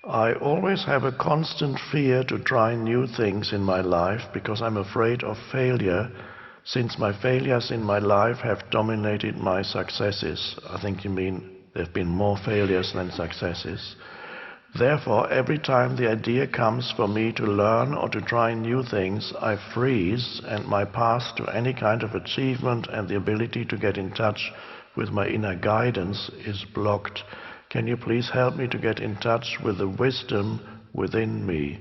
I always have a constant fear to try new things in my life because I'm afraid of failure, since my failures in my life have dominated my successes. I think you mean there have been more failures than successes. Therefore, every time the idea comes for me to learn or to try new things, I freeze, and my path to any kind of achievement and the ability to get in touch with my inner guidance is blocked. Can you please help me to get in touch with the wisdom within me?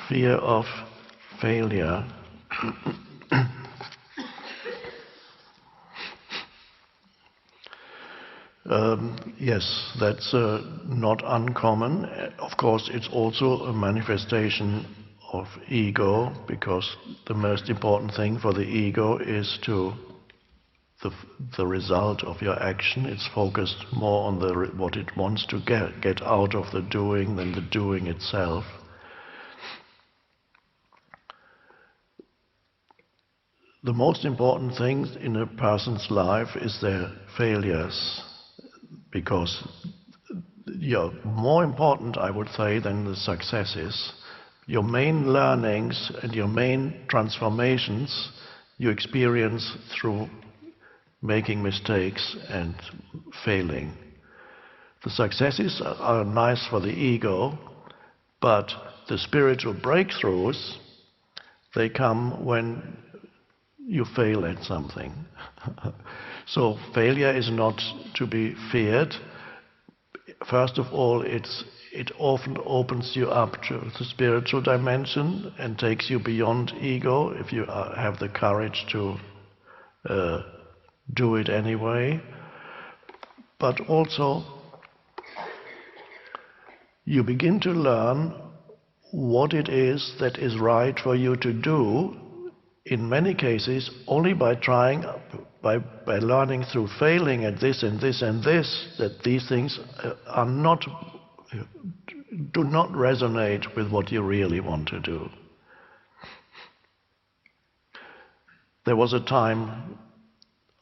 Fear of failure. Yes, that's not uncommon. Of course, it's also a manifestation of ego, because the most important thing for the ego is the result of your action. It's focused more on what it wants to get out of the doing than the doing itself. The most important thing in a person's life is their failures, because more important, I would say, than the successes. Your main learnings and your main transformations you experience through making mistakes and failing. The successes are nice for the ego, but the spiritual breakthroughs, they come when you fail at something. So failure is not to be feared. First of all, it often opens you up to the spiritual dimension and takes you beyond ego if you have the courage to do it anyway. But also, you begin to learn what it is that is right for you to do, in many cases only by trying, by learning through failing at this and this and this, that these things do not resonate with what you really want to do. There was a time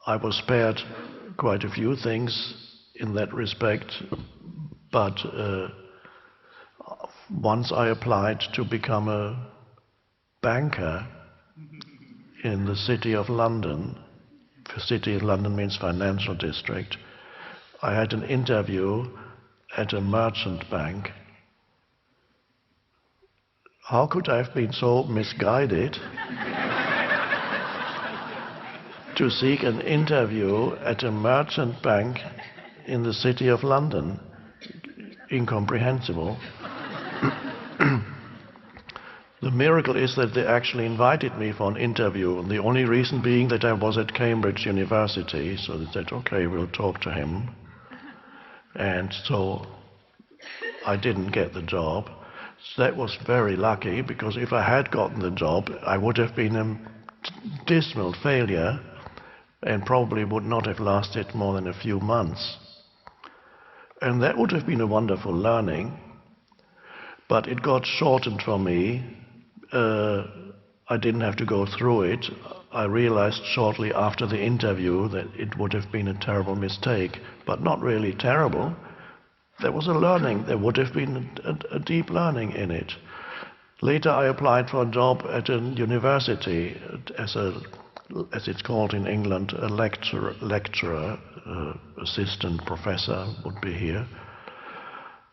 I was spared quite a few things in that respect, but once I applied to become a banker in the City of London. The City of London means financial district. I had an interview at a merchant bank. How could I have been so misguided to seek an interview at a merchant bank in the City of London? Incomprehensible. The miracle is that they actually invited me for an interview, and the only reason being that I was at Cambridge University, so they said, okay, we'll talk to him. And so I didn't get the job. So that was very lucky, because if I had gotten the job, I would have been a dismal failure and probably would not have lasted more than a few months. And that would have been a wonderful learning, but it got shortened for me. I didn't have to go through it. I realized shortly after the interview that it would have been a terrible mistake, but not really terrible. There was a learning. There would have been a deep learning in it. Later I applied for a job at a university as it's called in England, a lecturer, assistant professor would be here.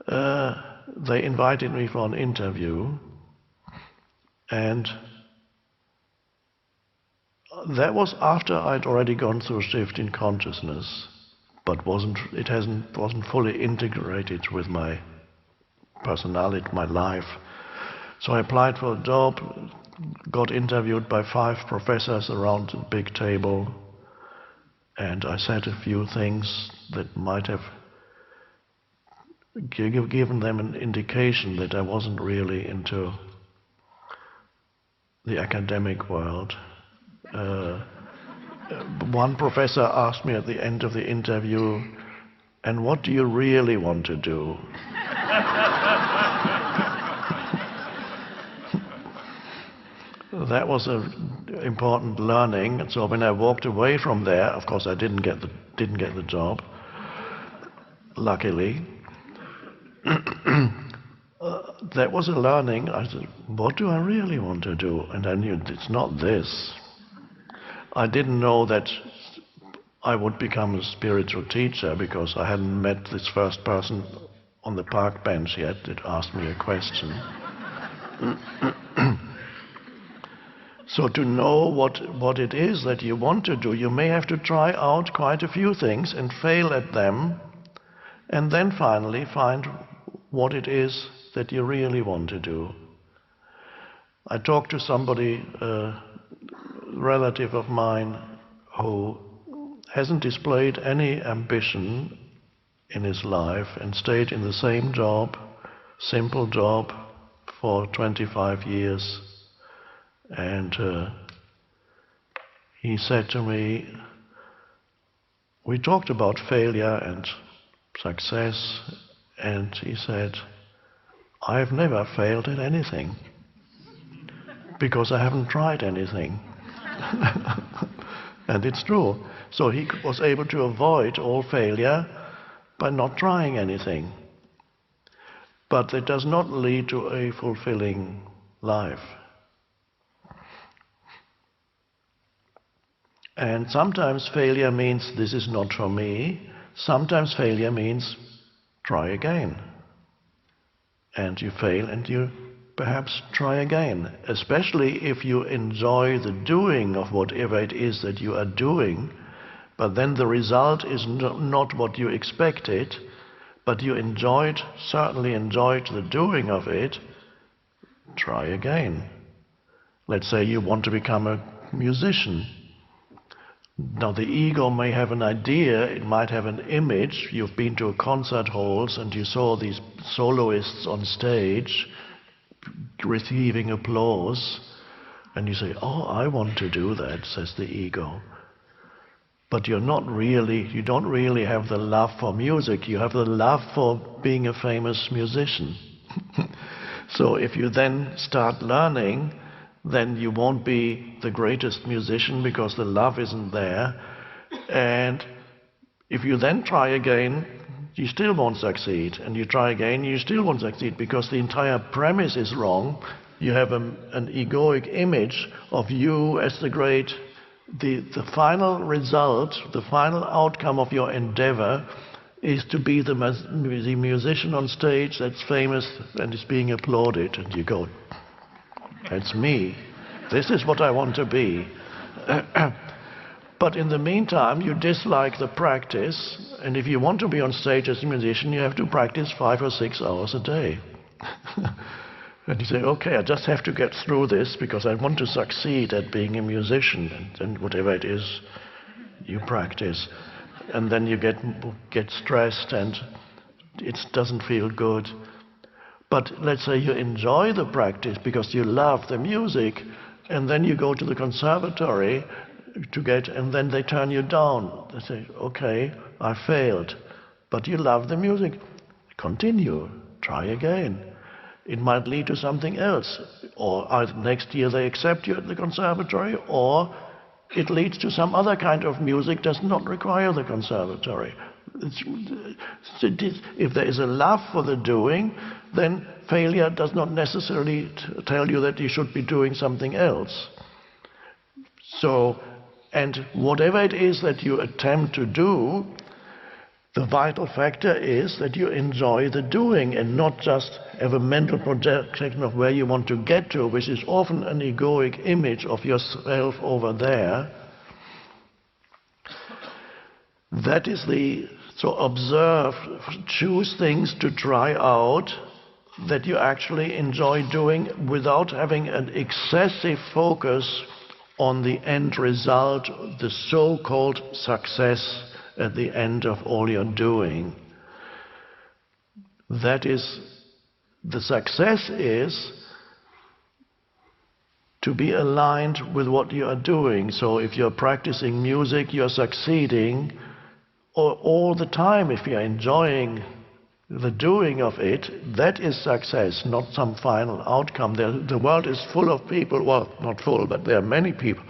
They invited me for an interview, and that was after I'd already gone through a shift in consciousness, but wasn't fully integrated with my personality, my life. So I applied for a job, got interviewed by 5 professors around a big table, and I said a few things that might have given them an indication that I wasn't really into the academic world. One professor asked me at the end of the interview, and what do you really want to do? That was an important learning. And so when I walked away from there, of course I didn't get the job, luckily. that was a learning. I said, what do I really want to do? And I knew it's not this. I didn't know that I would become a spiritual teacher because I hadn't met this first person on the park bench yet that asked me a question. So to know what it is that you want to do, you may have to try out quite a few things and fail at them, and then finally find what it is that you really want to do. I talked to somebody, a relative of mine, who hasn't displayed any ambition in his life and stayed in the same job, simple job, for 25 years. And he said to me, we talked about failure and success, and he said, I've never failed at anything because I haven't tried anything. And it's true. So he was able to avoid all failure by not trying anything. But it does not lead to a fulfilling life. And sometimes failure means this is not for me. Sometimes failure means try again. And you fail and you perhaps try again. Especially if you enjoy the doing of whatever it is that you are doing, but then the result is not what you expected, but you certainly enjoyed the doing of it, try again. Let's say you want to become a musician. Now the ego may have an idea, it might have an image. You've been to concert halls and you saw these soloists on stage receiving applause, and you say, oh, I want to do that, says the ego. But you don't really have the love for music, you have the love for being a famous musician. So if you then start learning, then you won't be the greatest musician because the love isn't there. And if you then try again, you still won't succeed. And you try again, you still won't succeed because the entire premise is wrong. You have an egoic image of you as the great. The final result, the final outcome of your endeavor is to be the musician on stage that's famous and is being applauded. And you go, that's me. This is what I want to be. But in the meantime, you dislike the practice, and if you want to be on stage as a musician, you have to practice 5 or 6 hours a day. And you say, okay, I just have to get through this because I want to succeed at being a musician, and whatever it is, you practice. And then you get stressed and it doesn't feel good. But let's say you enjoy the practice because you love the music, and then you go to the conservatory and then they turn you down. They say, okay, I failed, but you love the music. Continue, try again. It might lead to something else, or next year they accept you at the conservatory, or it leads to some other kind of music that does not require the conservatory. If there is a love for the doing, then failure does not necessarily tell you that you should be doing something else. So, and whatever it is that you attempt to do, the vital factor is that you enjoy the doing and not just have a mental projection of where you want to get to, which is often an egoic image of yourself over there. That is so observe, choose things to try out that you actually enjoy doing without having an excessive focus on the end result, the so-called success at the end of all you're doing. That is, the success is to be aligned with what you are doing. So if you're practicing music, you're succeeding all the time. If you're enjoying the doing of it, that is success, not some final outcome. The world is full of people, well, not full, but there are many people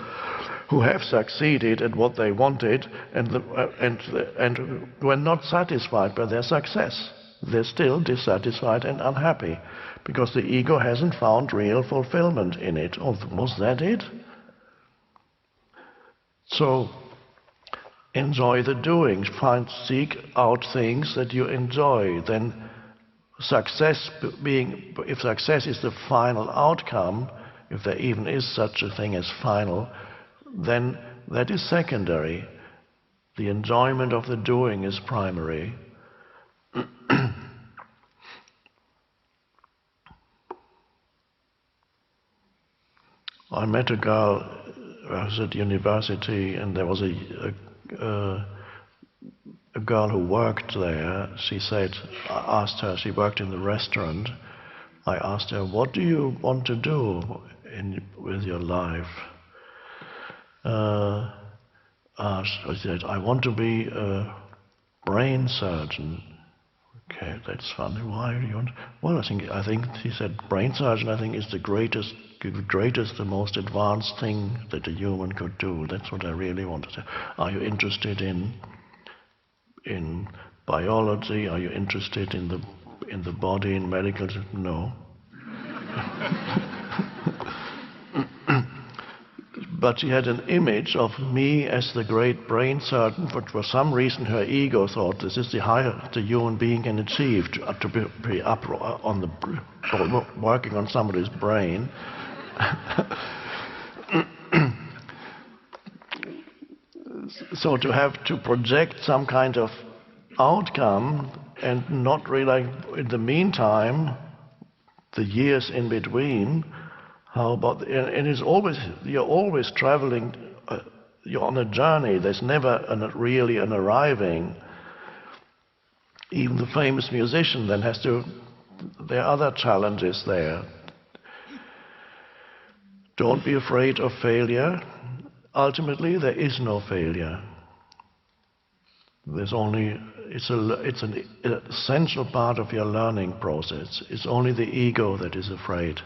who have succeeded at what they wanted and were not satisfied by their success. they're still dissatisfied and unhappy because the ego hasn't found real fulfillment in it. Or was that it? So enjoy the doing, seek out things that you enjoy. Then if success is the final outcome, if there even is such a thing as final, then that is secondary. The enjoyment of the doing is primary. I met a girl, I was at university, and there was a girl who worked there. She said, I asked her, she worked in the restaurant, I asked her, what do you want to do with your life? She said, I want to be a brain surgeon. Okay, that's funny. Why do you want? Well, I think she said, brain surgeon, I think, is the greatest, the most advanced thing that a human could do. That's what I really want to say. Are you interested in biology? Are you interested in the body, in medical? No. But she had an image of me as the great brain surgeon, but for some reason her ego thought this is the highest a human being can achieve, to be up on working on somebody's brain. So to have to project some kind of outcome and not really, in the meantime, the years in between, how about, and it's always, you're always traveling, you're on a journey, there's never really an arriving. Even the famous musician then has to, there are other challenges there. Don't be afraid of failure. Ultimately, there is no failure. There's only, it's an essential part of your learning process. It's only the ego that is afraid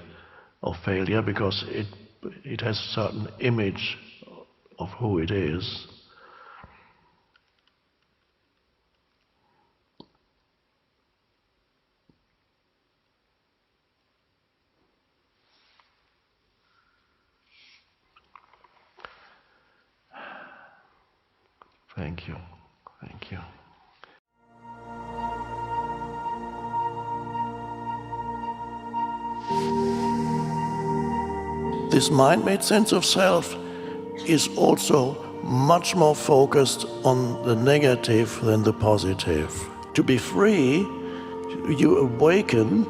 of failure because it has a certain image of who it is. Thank you. Thank you. This mind-made sense of self is also much more focused on the negative than the positive. To be free, you awaken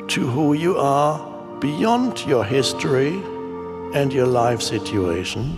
to who you are beyond your history and your life situation.